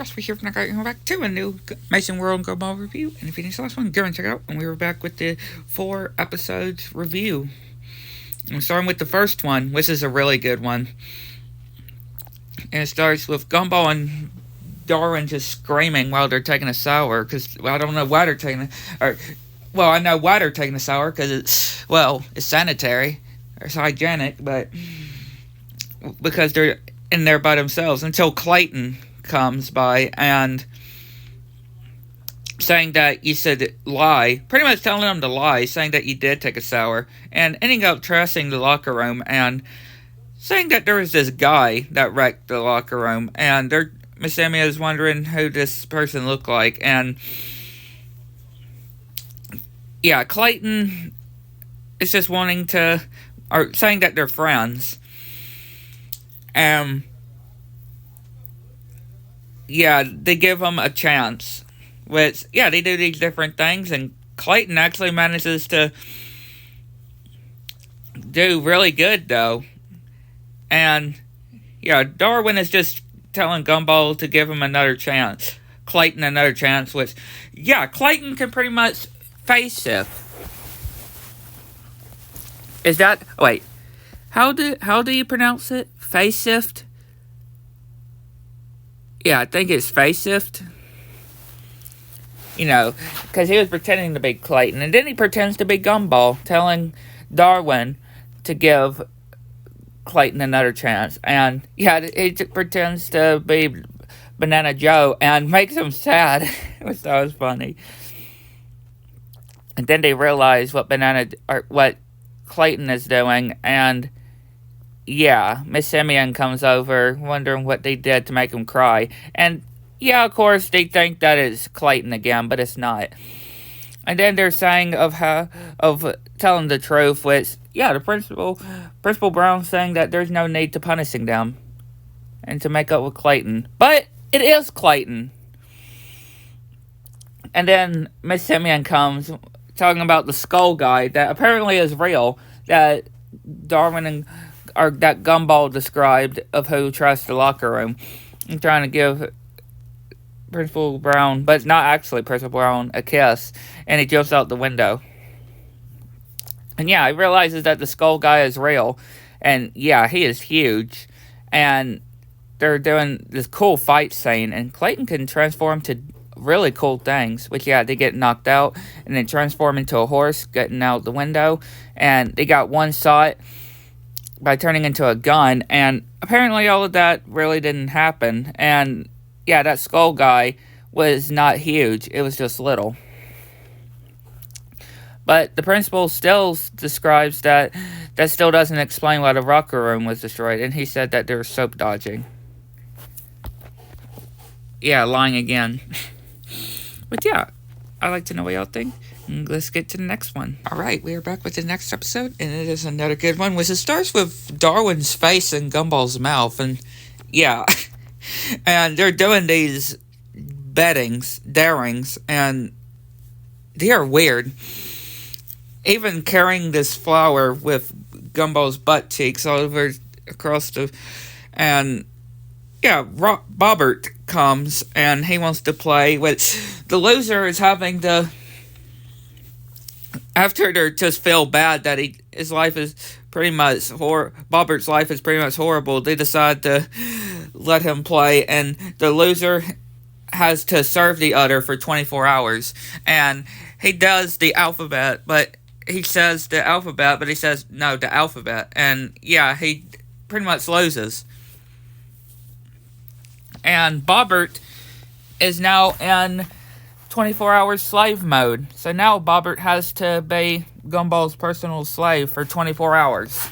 Just be here for we're back to a new Mason World Gumball review. And if you didn't see the last one, go and check it out. And we were back with the 4 episodes review. I'm starting with the first one, which is a really good one. And it starts with Gumball and Darwin just screaming while they're taking a shower. Because I don't know why they're taking I know why they're taking a shower. Because it's sanitary. Or it's hygienic. But because they're in there by themselves. Until Clayton comes by and saying that you should lie, pretty much telling them to lie, saying that you did take a shower, and ending up trashing the locker room and saying that there was this guy that wrecked the locker room, and Miss Emmy is wondering who this person looked like, and yeah, Clayton is just wanting to, or saying that they're friends, yeah, they give him a chance. Which, yeah, they do these different things, and Clayton actually manages to do really good, though. And, yeah, Darwin is just telling Gumball to give him another chance. Clayton another chance, which, yeah, Clayton can pretty much face shift. Is that, wait, how do you pronounce it? Face shift? Yeah, I think it's face shift. You know, because he was pretending to be Clayton, and then he pretends to be Gumball, telling Darwin to give Clayton another chance. And, yeah, he pretends to be Banana Joe and makes him sad, which that was funny. And then they realize what Clayton is doing, and yeah, Miss Simeon comes over, wondering what they did to make him cry. And yeah, of course, they think that it's Clayton again, but it's not. And then they're saying of telling the truth, which, yeah, the Principal Brown saying that there's no need to punishing them and to make up with Clayton. But it is Clayton. And then Miss Simeon comes talking about the skull guy that apparently is real, that that Gumball described of who trashed the locker room. I'm trying to give Principal Brown, but it's not actually Principal Brown, a kiss, and he jumps out the window. And yeah, he realizes that the skull guy is real, and yeah, he is huge, and they're doing this cool fight scene, and Clayton can transform to really cool things, which, yeah, they get knocked out, and then transform into a horse, getting out the window, and they got one shot by turning into a gun, and apparently all of that really didn't happen, and yeah, that skull guy was not huge, it was just little. But the principal still describes that still doesn't explain why the locker room was destroyed, and he said that they were soap dodging. Yeah, lying again. But yeah, I'd like to know what y'all think. Let's get to the next one. Alright, we are back with the next episode, and it is another good one, which it starts with Darwin's face and Gumball's mouth, and yeah, and they're doing these darings, and they are weird. Even carrying this flower with Gumball's butt cheeks all over across and yeah, Bobbert comes, and he wants to play, which the loser is having to, after they just feel bad that his life is pretty much Bobbert's life is pretty much horrible, they decide to let him play, and the loser has to serve the other for 24 hours. And he does the alphabet, but he says the alphabet, but he says no, the alphabet. And yeah, he pretty much loses. And Bobbert is now in 24-hour slave mode. So now Bobbert has to be Gumball's personal slave for 24 hours.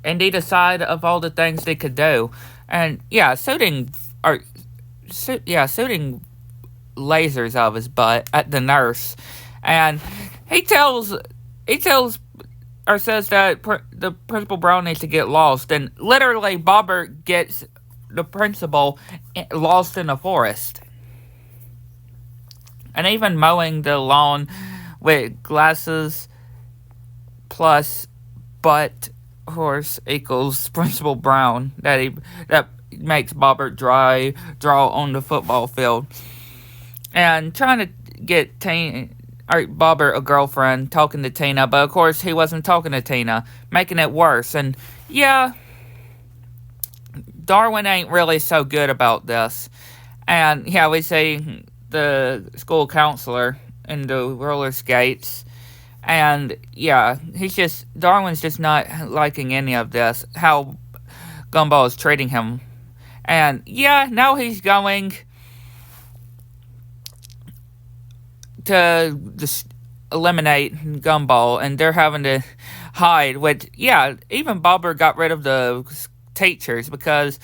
And they decide of all the things they could do. And yeah, shooting lasers out of his butt at the nurse. And he says that the Principal Brown needs to get lost. And literally, Bobbert gets the principal lost in the forest. And even mowing the lawn with glasses plus butt horse equals Principal Brown. makes Bobber draw on the football field. And trying to get Bobber a girlfriend, talking to Tina, but of course he wasn't talking to Tina, making it worse. And yeah, Darwin ain't really so good about this. And yeah, we see the school counselor in the roller skates. And yeah, Darwin's just not liking any of this, how Gumball is treating him. And yeah, now he's going to just eliminate Gumball, and they're having to hide. Which, yeah, even Bobber got rid of the teachers because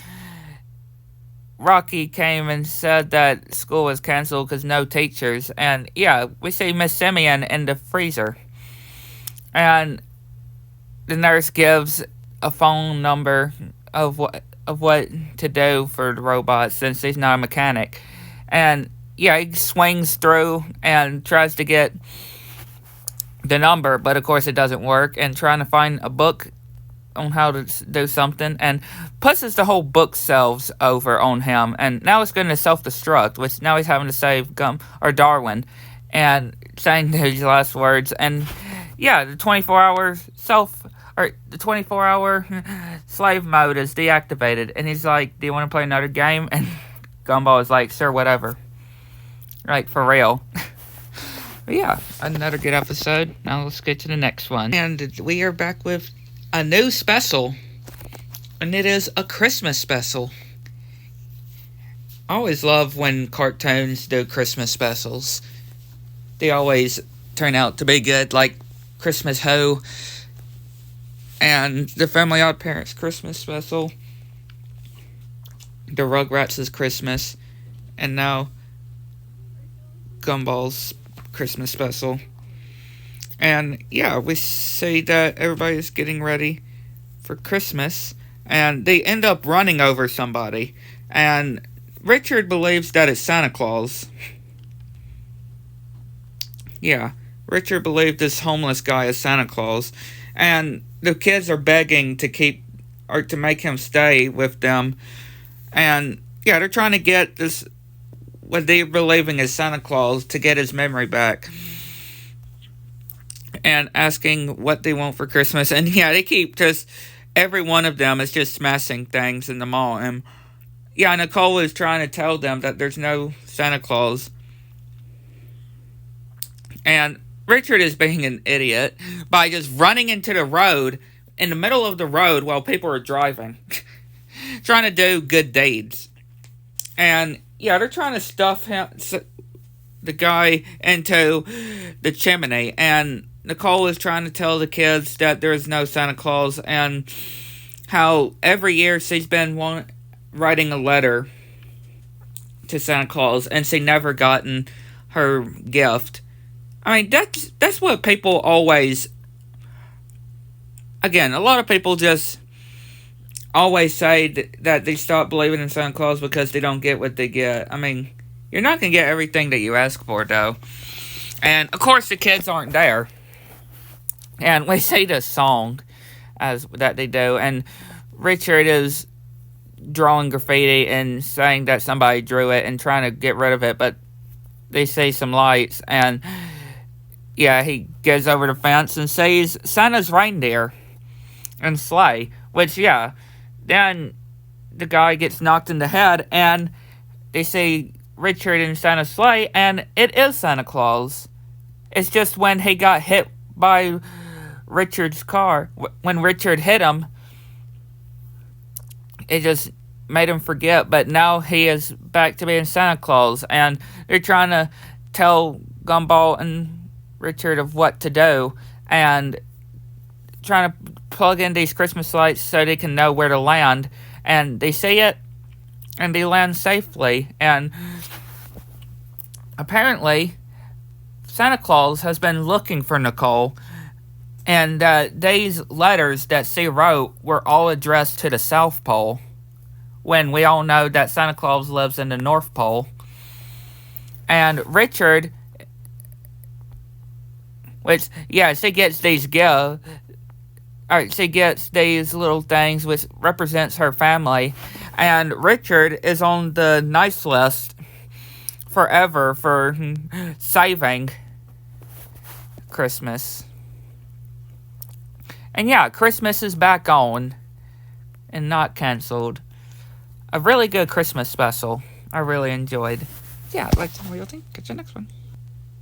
Rocky came and said that school was canceled because no teachers. And yeah, we see Miss Simeon in the freezer. And the nurse gives a phone number of what to do for the robot since he's not a mechanic. And yeah, he swings through and tries to get the number, but of course it doesn't work. And trying to find a book on how to do something, and pushes the whole bookshelves over on him. And now it's going to self-destruct, which now he's having to save Darwin, and saying these last words. And yeah, the 24-hour slave mode is deactivated. And he's like, do you want to play another game? And Gumball is like, sure, whatever. Like, for real. But yeah, another good episode. Now let's get to the next one. And we are back with a new special. And it is a Christmas special. I always love when cartoons do Christmas specials. They always turn out to be good, like Christmas Who and the Family Odd Parents Christmas special, the Rugrats' Christmas, and now Gumball's Christmas special. And yeah, we see that everybody's getting ready for Christmas, and they end up running over somebody, and Richard believes that it's Santa Claus. Yeah, Richard believed this homeless guy is Santa Claus, and the kids are begging to make him stay with them. And yeah, they're trying to get this, what they're believing is Santa Claus, to get his memory back, and asking what they want for Christmas. And yeah, they keep every one of them is just smashing things in the mall. And yeah, Nicole is trying to tell them that there's no Santa Claus. And Richard is being an idiot by just running into the road, in the middle of the road while people are driving. Trying to do good deeds. And yeah, they're trying to stuff the guy into the chimney. And Nicole is trying to tell the kids that there is no Santa Claus, and how every year she's been writing a letter to Santa Claus, and she never gotten her gift. I mean, that's what people always... Again, a lot of people just always say that they stop believing in Santa Claus because they don't get what they get. I mean, you're not going to get everything that you ask for, though. And, of course, the kids aren't there. And we see this song that they do, and Richard is drawing graffiti and saying that somebody drew it and trying to get rid of it, but they see some lights, and yeah, he goes over the fence and sees Santa's reindeer and sleigh, which, yeah, then the guy gets knocked in the head, and they see Richard in Santa's sleigh, and it is Santa Claus. It's just when he got hit by Richard's car, when Richard hit him, it just made him forget, but now he is back to being Santa Claus, and they're trying to tell Gumball and Richard of what to do, and trying to plug in these Christmas lights so they can know where to land, and they see it, and they land safely. And apparently Santa Claus has been looking for Nicole, and these letters that she wrote were all addressed to the South Pole, when we all know that Santa Claus lives in the North Pole. And Richard, which, yeah, she gets these little things which represents her family, And Richard is on the nice list forever for saving Christmas. And yeah, Christmas is back on and not canceled. A really good Christmas special. I really enjoyed. Yeah, I'd like to know what you'll think. Catch you next one.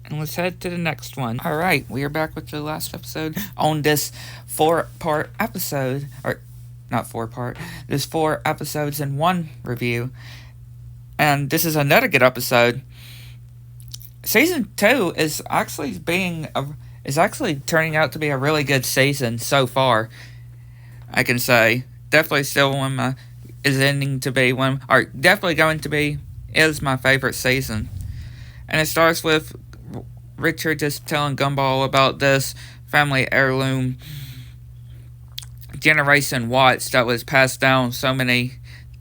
And let's head to the next one. Alright, we are back with the last episode on this 4-part episode. Or, not 4-part. There's 4 episodes in one review. And this is another good episode. Season 2 is actually turning out to be a really good season so far. I can say. Definitely still definitely going to be is my favorite season. And it starts with Richard just telling Gumball about this family heirloom generation watch that was passed down so many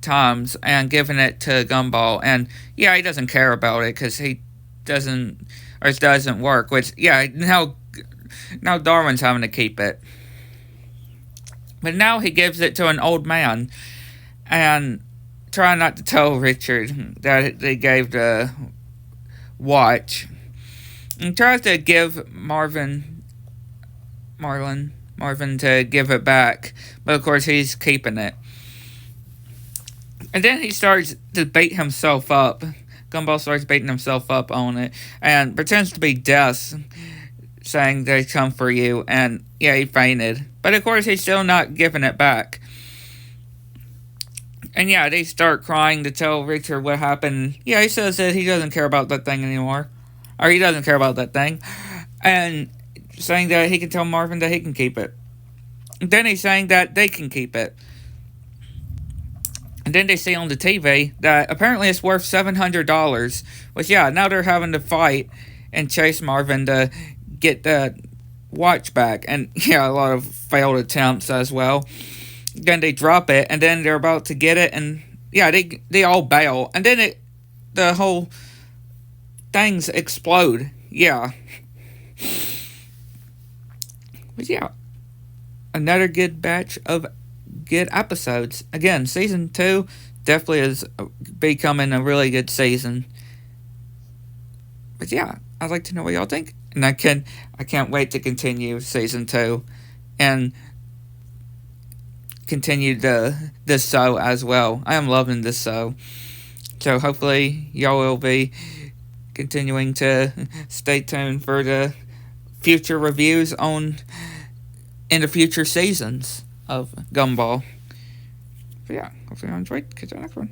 times and giving it to Gumball. And yeah, he doesn't care about it because it doesn't work. Which, yeah, now Darwin's having to keep it. But now he gives it to an old man and trying not to tell Richard that they gave the watch. And tries to give Marvin to give it back. But of course he's keeping it. And then he starts to beat himself up. Gumball starts beating himself up on it. And pretends to be deaf, saying they come for you. And yeah, he fainted. But of course he's still not giving it back. And yeah, they start crying to tell Richard what happened. Yeah, he says that he doesn't care about that thing anymore. Or he doesn't care about that thing. And saying that he can tell Marvin that he can keep it. And then he's saying that they can keep it. And then they see on the TV that apparently it's worth $700. Which, yeah, now they're having to fight and chase Marvin to get the watch back. And, yeah, a lot of failed attempts as well. Then they drop it, and then they're about to get it, and, yeah, they all bail. And then the whole things explode. Yeah. But, yeah, another good batch of good episodes. Again, season 2 definitely is becoming a really good season. But yeah, I'd like to know what y'all think. And I can't wait to continue season 2 and continue this show as well. I am loving this show. So hopefully y'all will be continuing to stay tuned for the future reviews in the future seasons of Gumball. But yeah, hopefully you enjoyed. Catch you next one.